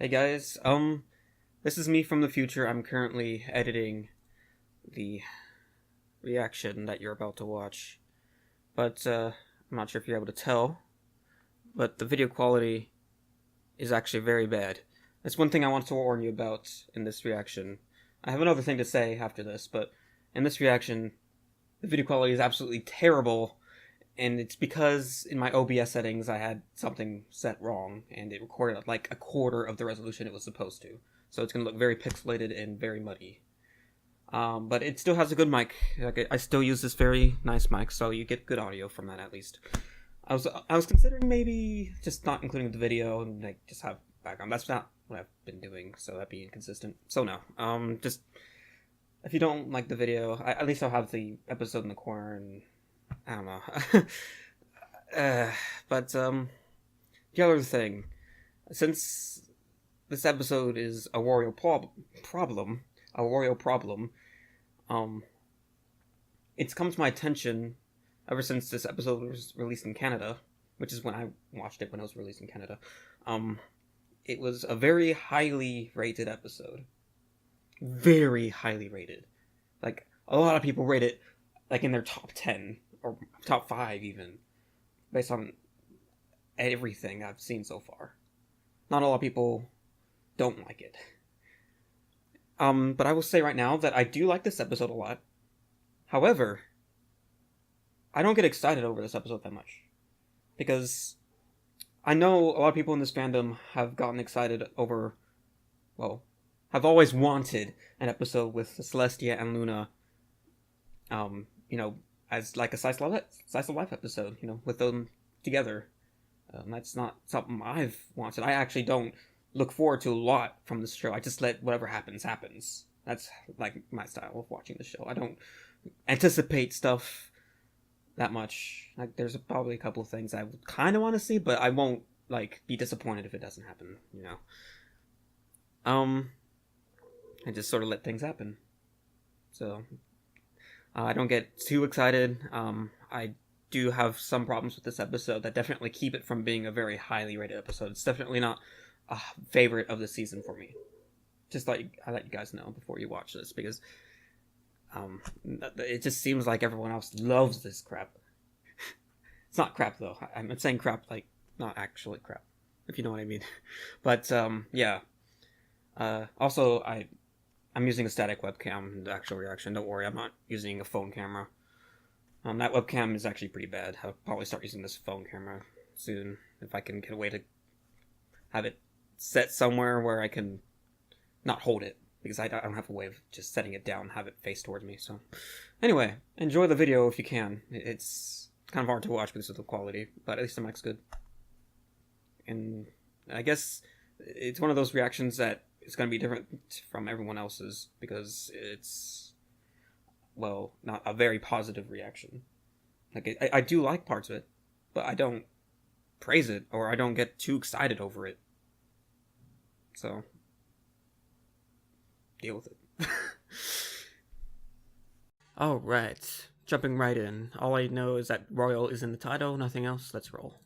Hey guys, this is me from the future. I'm currently editing the reaction that you're about to watch. But, I'm not sure if you're able to tell, but the video quality is actually very bad. That's one thing I want to warn you about in this reaction. I have another thing to say after this, but in this reaction, the video quality is absolutely terrible, and it's because in my OBS settings I had something set wrong, and it recorded at like a quarter of the resolution it was supposed to. So it's going to look very pixelated and very muddy. But it still has a good mic. Like, I still use this very nice mic, so you get good audio from that at least. I was considering maybe just not including the video and like just have background. That's not what I've been doing, so that'd be inconsistent. So no, just if you don't like the video, at least I'll have the episode in the corner, and I don't know. But the other thing, since this episode is a problem, a Wario problem, it's come to my attention ever since this episode was released in Canada, which is when I watched it when it was released in Canada. It was a very highly rated episode. Very highly rated. Like, a lot of people rate it, like, in their top 10, or top 5 even, based on everything I've seen so far. Not a lot of people don't like it. But I will say right now that I do like this episode a lot. However, I don't get excited over this episode that much. Because I know a lot of people in this fandom have gotten excited over, well, have always wanted an episode with Celestia and Luna, as like a slice of life episode, with them together. That's not something I've wanted. I actually don't look forward to a lot from this show. I just let whatever happens. That's like my style of watching the show. I don't anticipate stuff that much. Like, there's probably a couple of things I would kind of want to see, but I won't like be disappointed if it doesn't happen. I just sort of let things happen. So I don't get too excited. I do have some problems with this episode that definitely keep it from being a very highly rated episode. It's definitely not a favorite of the season for me. Just like I let you guys know before you watch this, because it just seems like everyone else loves this crap. It's not crap though. I'm saying crap like not actually crap, if you know what I mean. But yeah. Also, I'm using a static webcam in the actual reaction. Don't worry, I'm not using a phone camera. That webcam is actually pretty bad. I'll probably start using this phone camera soon if I can get a way to have it set somewhere where I can not hold it, because I don't have a way of just setting it down and have it face towards me. So anyway, enjoy the video if you can. It's kind of hard to watch because of the quality, but at least the mic's good. And I guess it's one of those reactions that it's going to be different from everyone else's, because it's, well, not a very positive reaction. Like, I do like parts of it, but I don't praise it, or I don't get too excited over it. So, deal with it. Alright, jumping right in. All I know is that Royal is in the title, nothing else. Let's roll.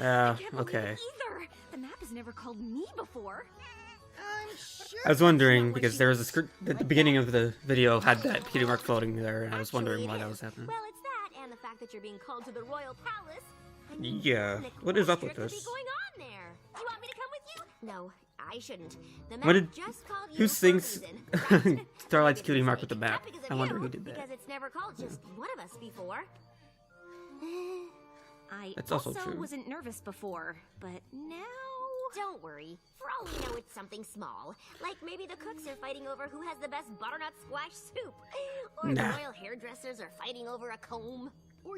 Okay. Either. The map has never called me before. I'm sure I was wondering, because there was a script at the beginning of the video had that cutie mark floating there, and I was wondering why that was happening. Well, it's that, and the fact that you're being called to the royal palace. Yeah, what is up with Could be this? going on there? You want me to come with you? No, I shouldn't. The map What did- just called you Who for a sings reason, right? Starlight's Not cutie because mark it's with the fake, map? not because of I wonder you, who did that. Because it's never called just one of us before. I That's also true. wasn't nervous before, but now... Don't worry. For all we know, it's something small. Like maybe the cooks are fighting over who has the best butternut squash soup. Or the Nah. royal hairdressers are fighting over a comb. Or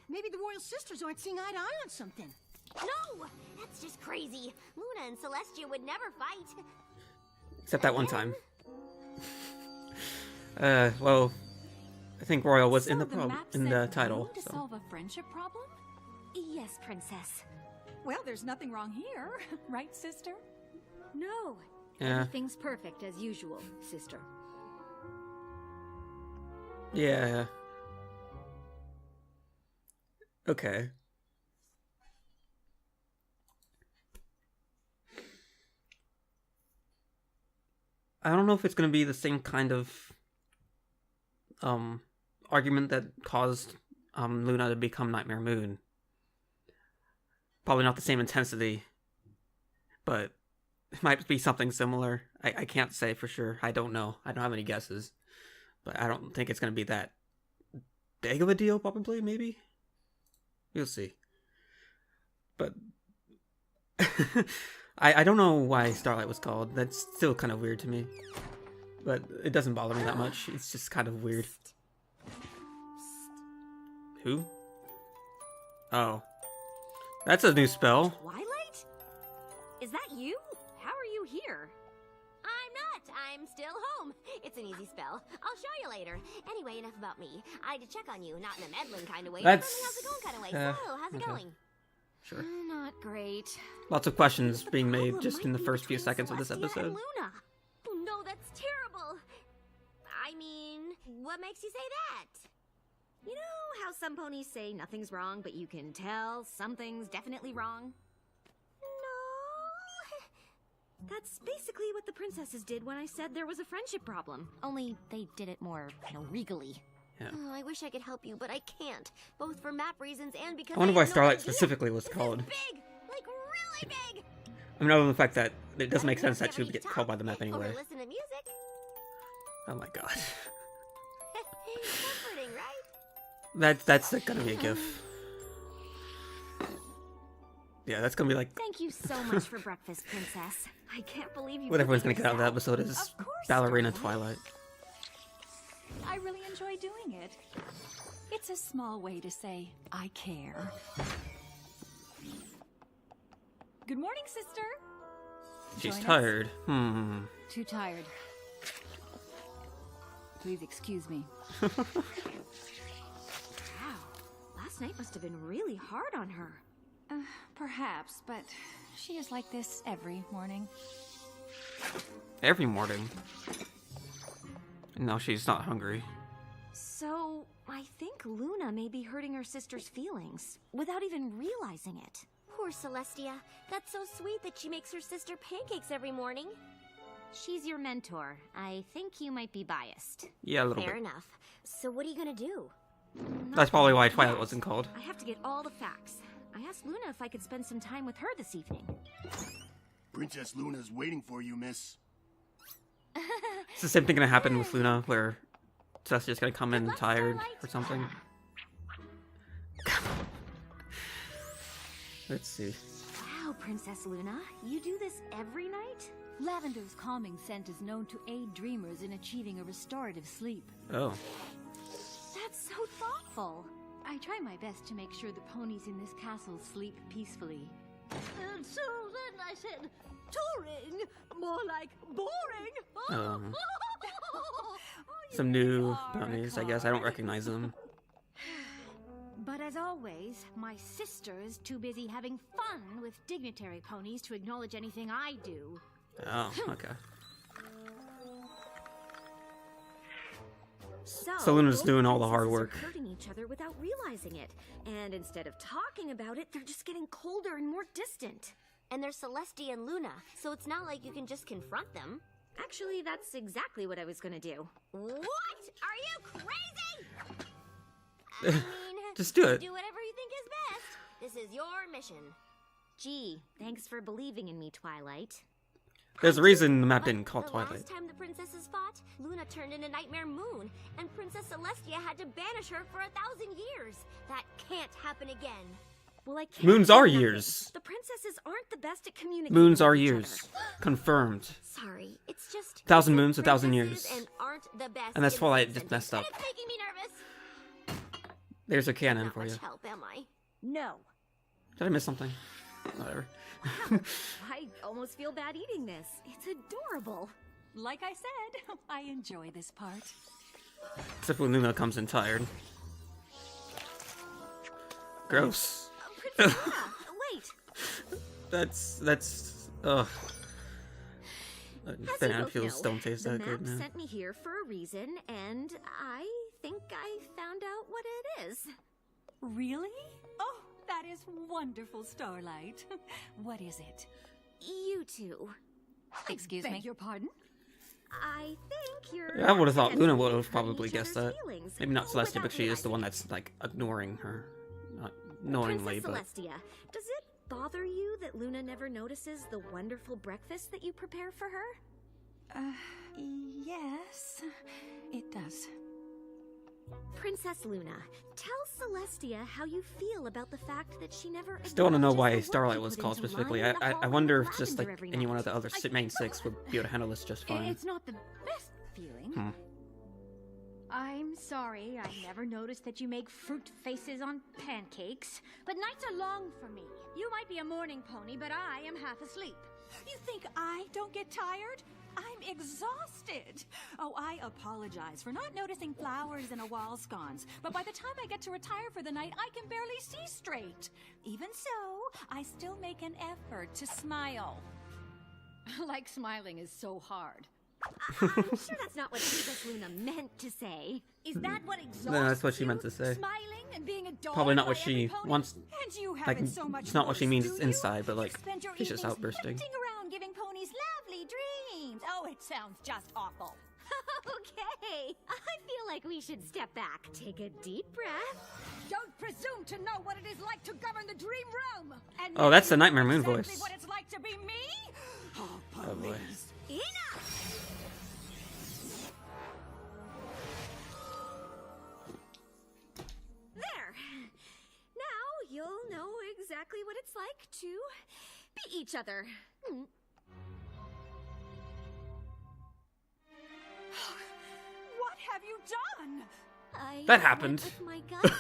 maybe the royal sisters aren't seeing eye to eye on something. No! That's just crazy. Luna and Celestia would never fight. Except that one time. Well, I think Royal was in the title. To So. solve a friendship problem? Yes, princess. Well, there's nothing wrong here, right, sister? No. Yeah. Everything's perfect as usual, sister. Yeah. Okay. I don't know if it's gonna be the same kind of argument that caused Luna to become Nightmare Moon. Probably not the same intensity, but it might be something similar. I can't say for sure. I don't know. I don't have any guesses, but I don't think it's gonna be that big of a deal. Probably, maybe. We'll see. But I don't know why Starlight was called. That's still kind of weird to me. But it doesn't bother me that much. It's just kind of weird. Who? Oh. That's a new spell. Twilight? Is that you? How are you here? I'm not. I'm still home. It's an easy spell. I'll show you later. Anyway, enough about me. I had to check on you, not in a meddling kind of way, That's... but how's it going kind of way. So, how's it going? Sure. Not great. Lots of questions being made just in the first few seconds of this Celestia episode. and Luna. Oh, no, that's terrible. I mean, what makes you say that? You know how some ponies say nothing's wrong, but you can tell something's definitely wrong? No. That's basically what the princesses did when I said there was a friendship problem. Only they did it more, regally. Yeah. Oh, I wish I could help you, but I can't. Both for map reasons and because I wonder I why have no Starlight idea. specifically was This is called. big! Like, really big! I mean, other than the fact that it doesn't make I don't sense that she have would any get called by the map talk anyway. Or listen to music. Oh my god. Comforting, right? That's gonna be a gif. Yeah, that's gonna be like Thank you so much for breakfast, princess. I can't believe you. what everyone's gonna figured get out of that this episode is Of course, Ballerina Starlight. Twilight. I really enjoy doing it. It's a small way to say, I care. Good morning, sister. She's Join us? tired. Too tired. Please excuse me. Wow, last night must have been really hard on her. Perhaps, but she is like this every morning. Every morning. No, she's not hungry. So, I think Luna may be hurting her sister's feelings without even realizing it. Poor Celestia. That's so sweet that she makes her sister pancakes every morning. She's your mentor. I think you might be biased. Yeah, a little Fair bit. enough. So what are you gonna do? That's probably why Not Twilight yet. wasn't called. I have to get all the facts. I asked Luna if I could spend some time with her this evening. Princess Luna's waiting for you, miss. It's the same thing gonna happen with Luna, where Celestia's gonna come in Good luck, tired Starlight. or something. Let's see. Wow, Princess Luna. You do this every night? Lavender's calming scent is known to aid dreamers in achieving a restorative sleep. Oh. That's so thoughtful. I try my best to make sure the ponies in this castle sleep peacefully. And so then I said, touring, more like boring. Some new ponies, I guess. I don't recognize them. But as always, my sister is too busy having fun with dignitary ponies to acknowledge anything I do. Oh, okay. So Luna's both doing all the hard princesses work. are hurting each other without realizing it. And instead of talking about it, they're just getting colder and more distant. And they're Celestia and Luna, so it's not like you can just confront them. Actually, that's exactly what I was gonna do. What? Are you crazy? I mean, Just do it. Do whatever you think is best. This is your mission. Gee, thanks for believing in me, Twilight. There's a reason the map But didn't call the Twilight. last time the princesses fought, Luna turned into Nightmare Moon, and Princess Celestia had to banish her for 1,000 years. That can't happen again. Well, I can't Moons do are nothing. years. The princesses aren't the best at communicating. Moons with are each years. other. Confirmed. Sorry, it's just 1,000 the moons, 1,000 princesses years. And aren't the best. And that's in Twilight some just sentence, messed up. and it's making me nervous. There's a cannon Not for much you. help, am I? No. Did I miss something? Whatever. I almost feel bad eating this. It's adorable. Like I said, I enjoy this part. Except when Luna comes in tired. Gross. Princess Luna, wait. That's ugh. As you Banana both peels know, don't taste the that map good now. sent me here for a reason, and I think I found out what it is. Really? Oh, that is wonderful, Starlight. What is it? You two. Excuse Beg me? your pardon? I think you're... I would have thought Luna would have hurting probably each guessed other's that. feelings, Maybe not Celestia, without but she is the one realizing that's like ignoring her, not knowingly. Princess But Celestia, does it bother you that Luna never notices the wonderful breakfast that you prepare for her? Yes, it does. Princess Luna, tell Celestia how you feel about the fact that she never... still want to know acknowledges why the work Starlight you was put called into specifically. lining the I hallway wonder with if just lavender like every any one night. of the other main six would be able to handle this just fine. It's not the best feeling. Hmm. I'm sorry, I never noticed that you make fruit faces on pancakes. But nights are long for me. You might be a morning pony, but I am half asleep. You think I don't get tired? I'm exhausted. Oh, I apologize for not noticing flowers in a wall scones. But by the time I get to retire for the night, I can barely see straight. Even so, I still make an effort to smile. Like smiling is so hard. I'm sure that's not what Princess Luna meant to say. Is that what exhausts No, that's what she you? meant to say. Smiling and being adored Probably not by what she every pony? wants. And you Like, haven't so much it's not what she worse, means do you? inside, but You like spend your she's just evenings outbursting. punting around giving ponies lovely dreams. Oh, it sounds just awful. Okay, I feel like we should step back. Take a deep breath. Don't presume to know what it is like to govern the dream realm. And Oh, that's the Nightmare Moon exactly voice. what it's like to be me? Oh boy. Enough! There. Now you'll know exactly what it's like to be each other. What have you done? That I happened. went with my gut.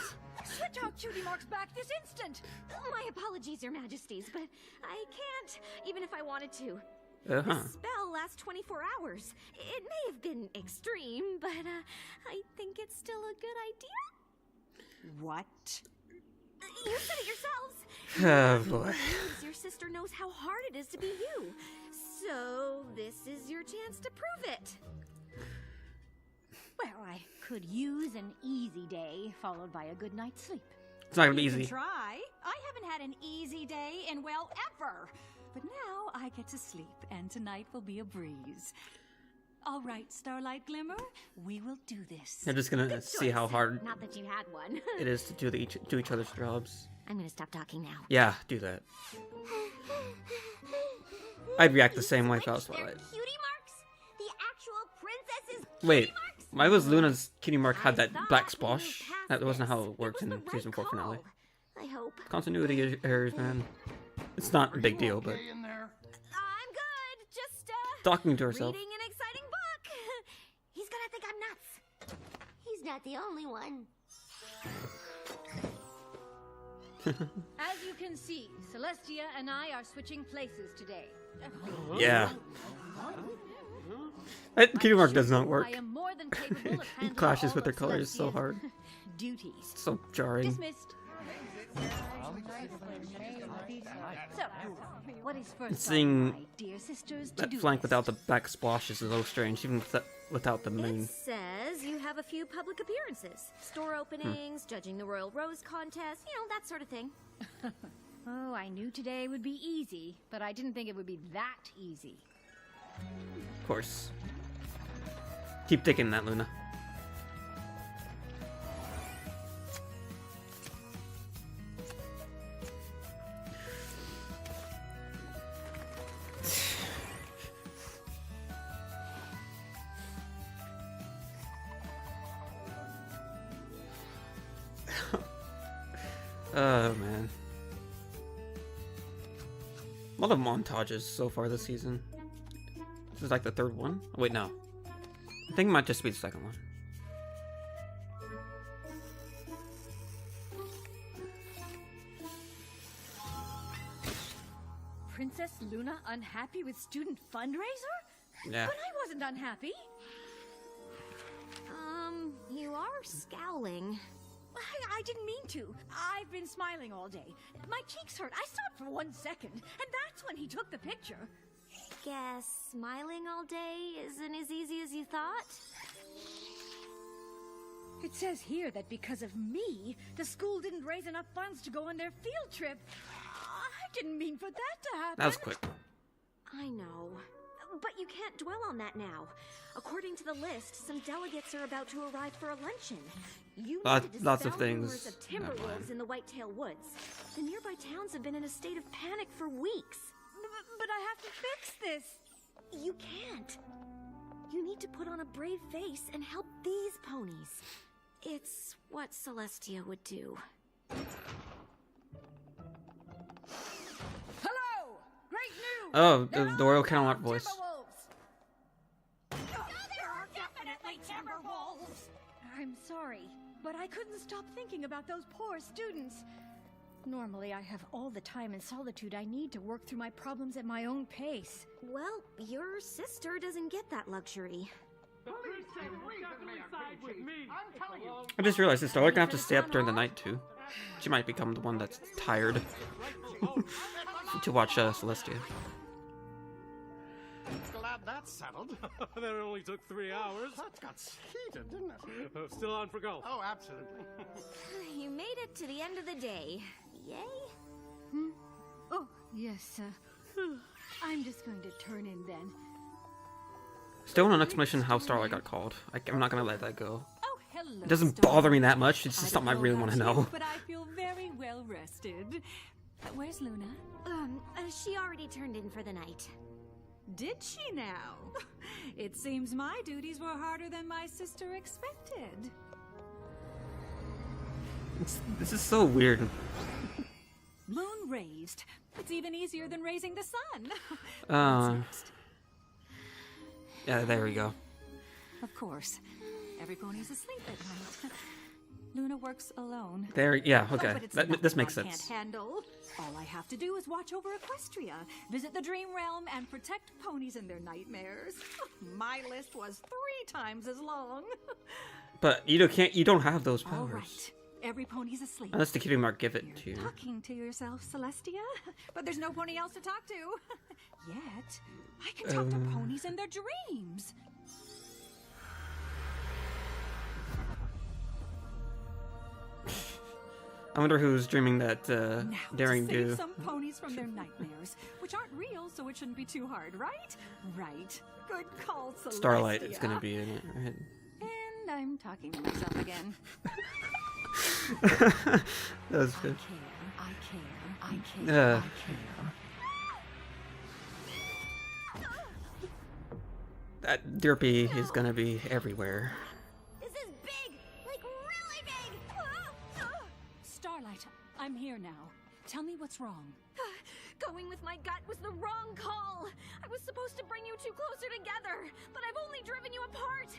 Switch out Cutie Marks back this instant. My apologies, Your Majesties, but I can't, even if I wanted to. Uh-huh. The spell lasts 24 hours. It may have been extreme, but I think it's still a good idea. What? You said it yourselves. Oh boy. Proves your sister knows how hard it is to be you. So this is your chance to prove it. Well, I could use an easy day followed by a good night's sleep. It's not gonna be You can easy. try. I haven't had an easy day in, well, ever. But now I get to sleep, and tonight will be a breeze. All right, Starlight Glimmer, we will do this. They're just gonna see how hard Not that you had one. it is to do each other's jobs. I'm gonna stop talking now. Yeah, do that. I'd react the same way if I was Their Twilight. cutie marks? The actual princess's cutie Wait, marks? why was Luna's kitty mark had I that thought black we splosh? moved past That wasn't how this. it worked was in the right season 4 finale. call. I hope. Continuity errors, man. It's not a big deal, but Okay in there? I'm good. Just talking to herself. reading an exciting book. He's gonna think I'm nuts. He's not the only one. As you can see, Celestia and I are switching places today. Yeah. That kitty mark does not work. I am more than capable of It handling clashes all with their of colors so Celestia's hard. duties. So jarring. Dismissed. So, what is first Seeing on my dear sisters to That do flank list? without the black splosh is a little strange, even without the moon. It says you have a few public appearances, store openings, judging the Royal Rose contest, that sort of thing. Oh, I knew today would be easy, but I didn't think it would be that easy. Of course. Keep thinking that, Luna. Oh man. A lot of montages so far this season. This is like the third one? Oh, wait, no. I think it might just be the second one. Princess Luna unhappy with student fundraiser? Yeah. But I wasn't unhappy. You are scowling. I didn't mean to. I've been smiling all day. My cheeks hurt. I stopped for 1 second, and that's when he took the picture. Guess smiling all day isn't as easy as you thought? It says here that because of me, the school didn't raise enough funds to go on their field trip. I didn't mean for that to happen. That was quick. I know. But you can't dwell on that now. According to the list, some delegates are about to arrive for a luncheon. You need to Lots of dispel things. rumors of timber wolves in the Whitetail Woods. The nearby towns have been in a state of panic for weeks. But I have to fix this. You can't. You need to put on a brave face and help these ponies. It's what Celestia would do. Hello! Great news! Oh, the Royal Camelot voice. There are definitely timber wolves! I'm sorry, but I couldn't stop thinking about those poor students. Normally, I have all the time and solitude I need to work through my problems at my own pace. Well, your sister doesn't get that luxury. I just realized this. Starlight gonna have to stay up during the night too. She might become the one that's tired to watch Celestia. Glad that's settled. That only took 3 hours. That got heated, didn't it? Still on for golf. Oh, absolutely. You made it to the end of the day. Yay? Oh, yes, I'm just going to turn in then. Still no explanation how Starlight got called. I'm not gonna let that go. Oh, hello. It doesn't Starlight. bother me that much. It's just something I don't really want to about know. you, But I feel very well rested. Where's Luna? She already turned in for the night. Did she now? It seems my duties were harder than my sister expected. This is so weird. Moon raised. It's even easier than raising the sun. Uh, What's next? Yeah, there we go. Of course. Every pony's asleep at night. Luna works alone. There, yeah, Oh, okay. but it's This nothing makes I sense. Can't handle. All I have to do is watch over Equestria, visit the Dream Realm, and protect ponies in their nightmares. My list was 3 times as long. But you don't have those powers. All right. Every pony's asleep. Unless the cutie mark give it to You're you. talking to yourself, Celestia. But there's no pony else to talk to. Yet. I can talk to ponies in their dreams. I wonder who's dreaming that Now, daring to save do. some ponies from their nightmares, which aren't real, so it shouldn't be too hard, right? Right. Good call, Celestia. Starlight is gonna be in it, right? And I'm talking to myself again. That was good. I care. That derpy is gonna be everywhere. This is big! Like, really big! Starlight, I'm here now. Tell me what's wrong. Going with my gut was the wrong call. I was supposed to bring you two closer together, but I've only driven you apart.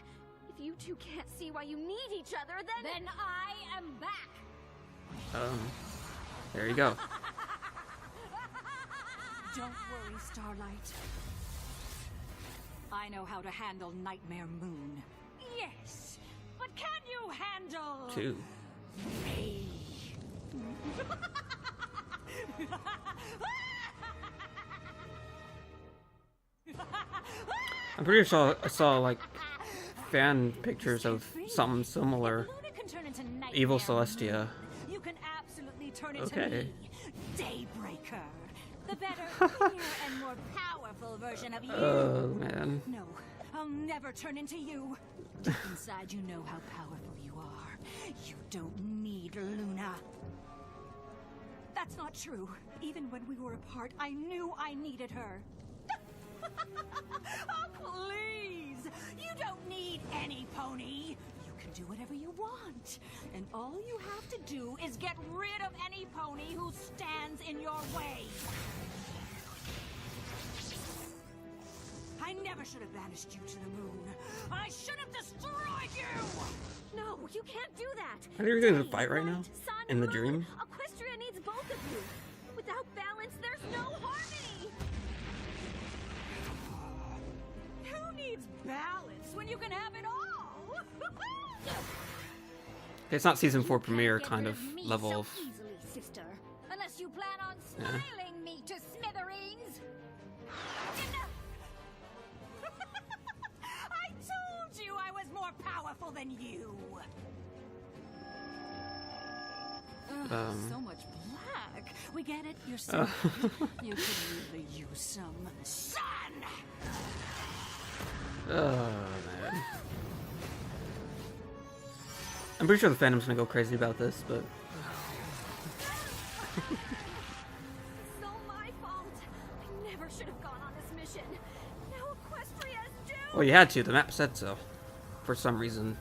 If you two can't see why you need each other, then I am back. There you go. Don't worry, Starlight. I know how to handle Nightmare Moon. Yes, but can you handle 2. me? I'm pretty sure I saw like fan pictures of something similar. Luna can turn into Nightmare Evil Moon. Celestia. You can absolutely turn into Okay. me, Daybreaker, the better, clearer, and more powerful version of you. Oh man. No, I'll never turn into you. Deep inside, you know how powerful you are. You don't need Luna. That's not true. Even when we were apart, I knew I needed her. Oh, please! You don't need any pony. You can do whatever you want. And all you have to do is get rid of any pony who stands in your way. I never should have banished you to the moon. I should have destroyed you! no, you can't do that. Are they going to Day, fight right now? light, sun, In the moon. dream? Equestria needs both of you. Without balance, there's no harmony. Who needs balance when you can have it all? It's not season 4 You premiere can't get kind rid of me level so of. easily, sister. Unless you plan on Yeah. smiling me to smithereens. I told you I was more powerful than you. So much black. We get it. You're so you could really use some sun. Oh, man. I'm pretty sure the fandom's gonna go crazy about this, but... It's all my fault. I never should have gone on this mission. Now Equestria's doomed. Well, you had to. The map said so. For some reason.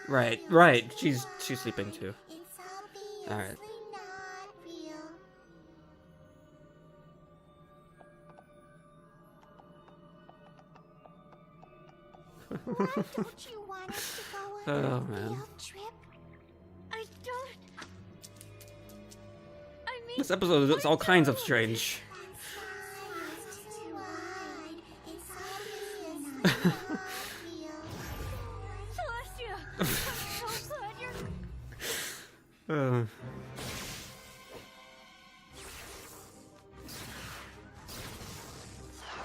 Right, right. She's sleeping too. Alright. Why don't you want us to go on Oh, a man. field trip? I don't. I mean, This episode is all kinds of strange. Celestia! I'm so glad you're...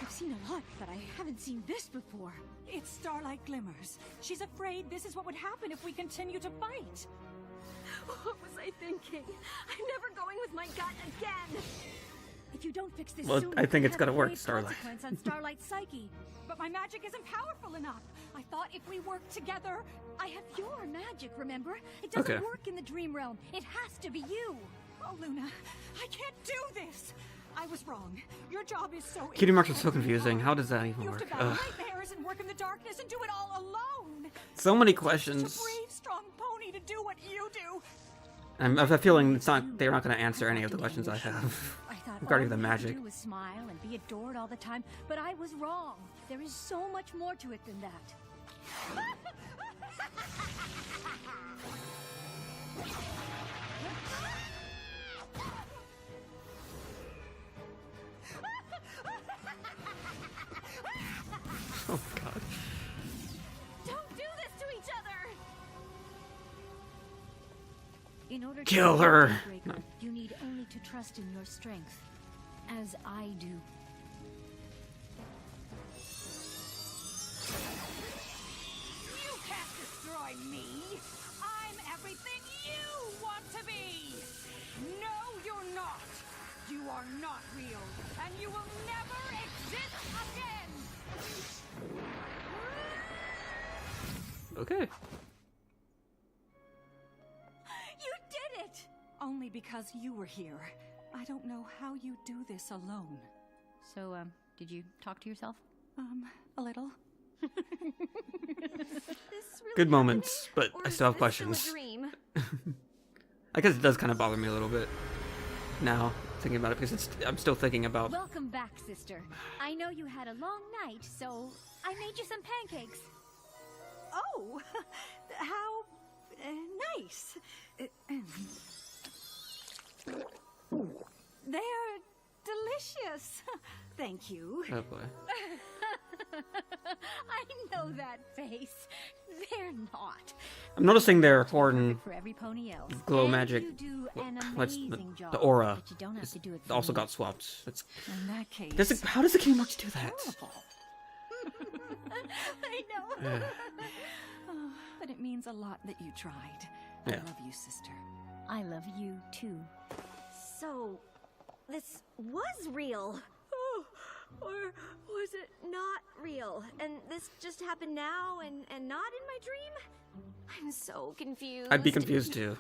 I've seen a lot, but I haven't seen this before. It's Starlight Glimmers. She's afraid this is what would happen if we continue to fight. What was I thinking? I'm never going with my gut again. If you don't fix this Well, soon, I think it it's could gonna have a work, grave Starlight. consequence on Starlight's psyche. But my magic isn't powerful enough. I thought if we worked together, I have your magic, remember? It doesn't Okay. work in the dream realm. It has to be you. Oh, Luna, I can't do this. I was wrong. Your job is so Cutie marks are so incredibly confusing. hard. How does that even You have work? to battle Ugh. nightmares and work in the darkness and do it all alone. So many Such a questions. brave, strong pony to do what you do. I have a feeling it's not. They're not going to answer any of the questions I have I thought regarding all the we had to magic. do was smile and be adored all the time, but I was wrong. There is so much more to it than that. Oh God. Don't do this to each other. In order Kill to her. defeat the Breaker, you need only to trust in your strength, as I do. You can't destroy me. I'm everything you want to be. No, you're not. You are not real, and you will never exist again. Okay. You did it! Only because you were here. I don't know how you do this alone. So, did you talk to yourself? A little. This really Good moments, but happening? I Or still have is this questions. Still a dream? I guess it does kind of bother me a little bit now thinking about it because I'm still thinking about. Welcome back, sister. I know you had a long night, so I made you some pancakes. Oh, how nice. They're delicious. Thank you. Oh boy. I know that face. They're not. I'm noticing their horn For every pony else. glow And magic. You do an What's amazing job, the aura? but you don't have to do it for Also me. got swapped. It's, In that case, how does the King March do that? I know. Yeah. oh, but it means a lot that you tried. I Yeah. love you, sister. I love you too. So, this was real. Oh, or was it not real? And this just happened now and not in my dream? I'm so confused. I'd be confused too.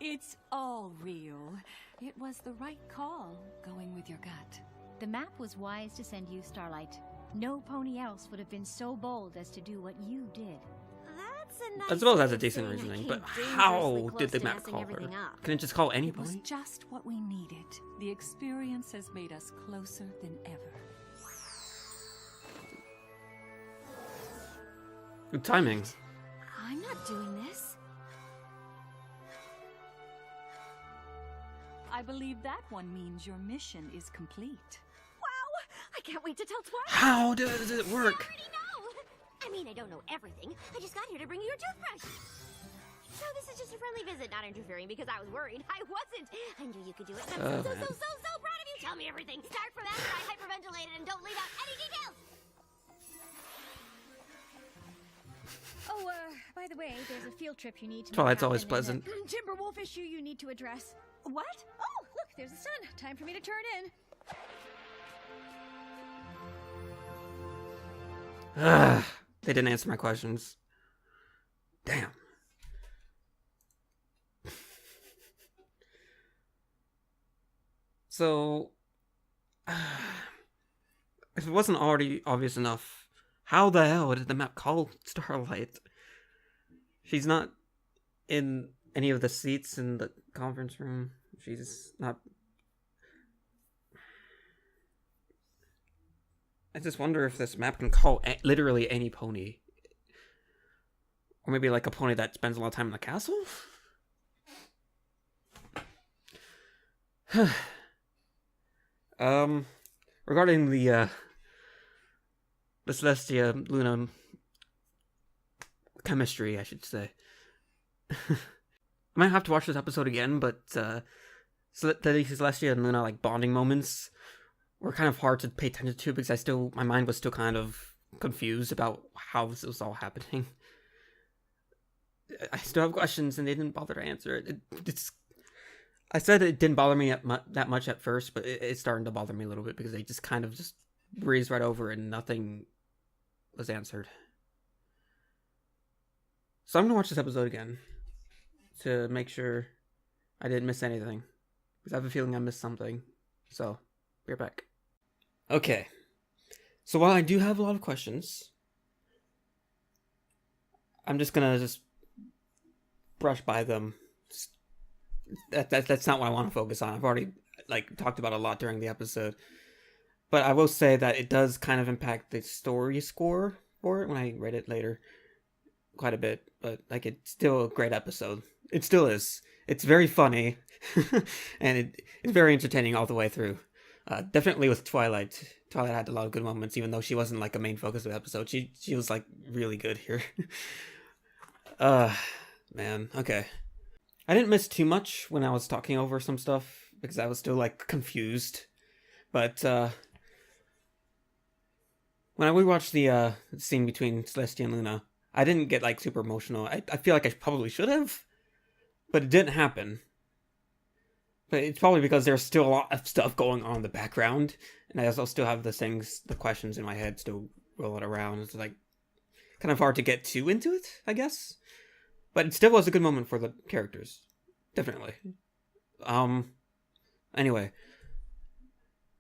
It's all real. It was the right call, going with your gut. The map was wise to send you, Starlight. No pony else would have been so bold as to do what you did. That's a nice I suppose that's way a of decent saying I reasoning, came but dangerously how close did the to map messing call her? everything up. Can it just call any It was pony? just what we needed. The experience has made us closer than ever. Good timing. I'm not doing this. I believe that one means your mission is complete. Wow! I can't wait to tell Twilight. How does it I work? already know! I mean, I don't know everything. I just got here to bring you your toothbrush. So this is just a friendly visit, not interfering because I was worried. I wasn't. I knew you could do it. I'm Oh, so man. proud of you. Tell me everything. Start from after I hyperventilated and don't leave out any details. Oh, by the way, there's a field trip you need to Twilight's make always happen and pleasant. a Timberwolf issue you need to address. What? Oh, look, there's the sun. Time for me to turn in. Ugh, they didn't answer my questions. Damn. So, if it wasn't already obvious enough, how the hell did the map call Starlight? She's not in any of the seats in the conference room. She's not... I just wonder if this map can call literally any pony. Or maybe like a pony that spends a lot of time in the castle? Regarding the Celestia Luna chemistry, I should say. I might have to watch this episode again, but the Celestia and Luna like bonding moments were kind of hard to pay attention to because my mind was still kind of confused about how this was all happening. I still have questions and they didn't bother to answer it. I said it didn't bother me that much at first, but it's starting to bother me a little bit because they just kind of just breezed right over and nothing was answered. So I'm going to watch this episode again to make sure I didn't miss anything. Because I have a feeling I missed something. So, be right back. Okay. So while I do have a lot of questions, I'm just going to just brush by them. That's not what I want to focus on. I've already talked about a lot during the episode. But I will say that it does kind of impact the story score for it when I read it later. Quite a bit. But it's still a great episode. It still is. It's very funny. And it's very entertaining all the way through. Definitely with Twilight. Twilight had a lot of good moments, even though she wasn't a main focus of the episode. She was really good here. Man, okay. I didn't miss too much when I was talking over some stuff because I was still confused. But when I rewatched the scene between Celestia and Luna, I didn't get super emotional. I feel like I probably should have, but it didn't happen. But it's probably because there's still a lot of stuff going on in the background, and I also still have the questions in my head still rolling around. It's kind of hard to get too into it, I guess. But it still was a good moment for the characters. Definitely. Anyway.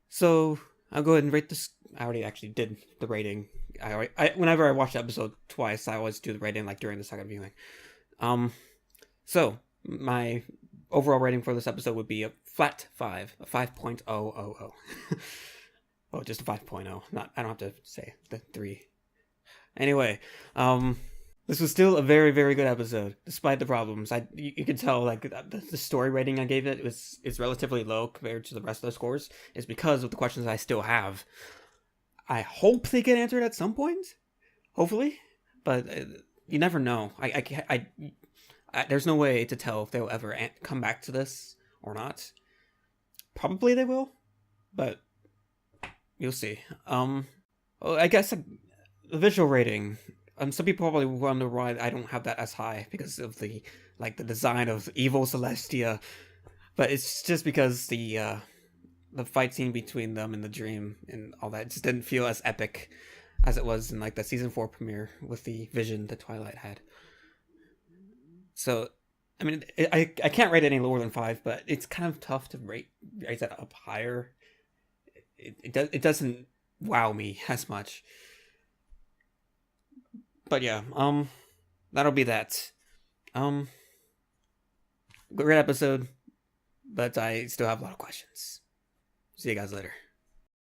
So, I'll go ahead and rate this. I already actually did the rating. Whenever I watch the episode twice, I always do the rating during the second viewing. So, my overall rating for this episode would be a flat 5. A 5.000. Oh, just a 5.0. I don't have to say the 3. Anyway, this was still a very, very good episode, despite the problems. You could tell, the story rating I gave it is relatively low compared to the rest of the scores. It's because of the questions I still have. I hope they get answered at some point, hopefully, but you never know. There's no way to tell if they'll ever come back to this or not. Probably they will, but you'll see. I guess the visual rating. Some people probably wonder why I don't have that as high because of the design of evil Celestia, but it's just because the fight scene between them in the dream and all that just didn't feel as epic as it was in the season 4 premiere with the vision that Twilight had. So, I mean, I can't rate it any lower than 5, but it's kind of tough to raise that up higher. It doesn't wow me as much. But yeah, that'll be that. Great episode, but I still have a lot of questions. See you guys later.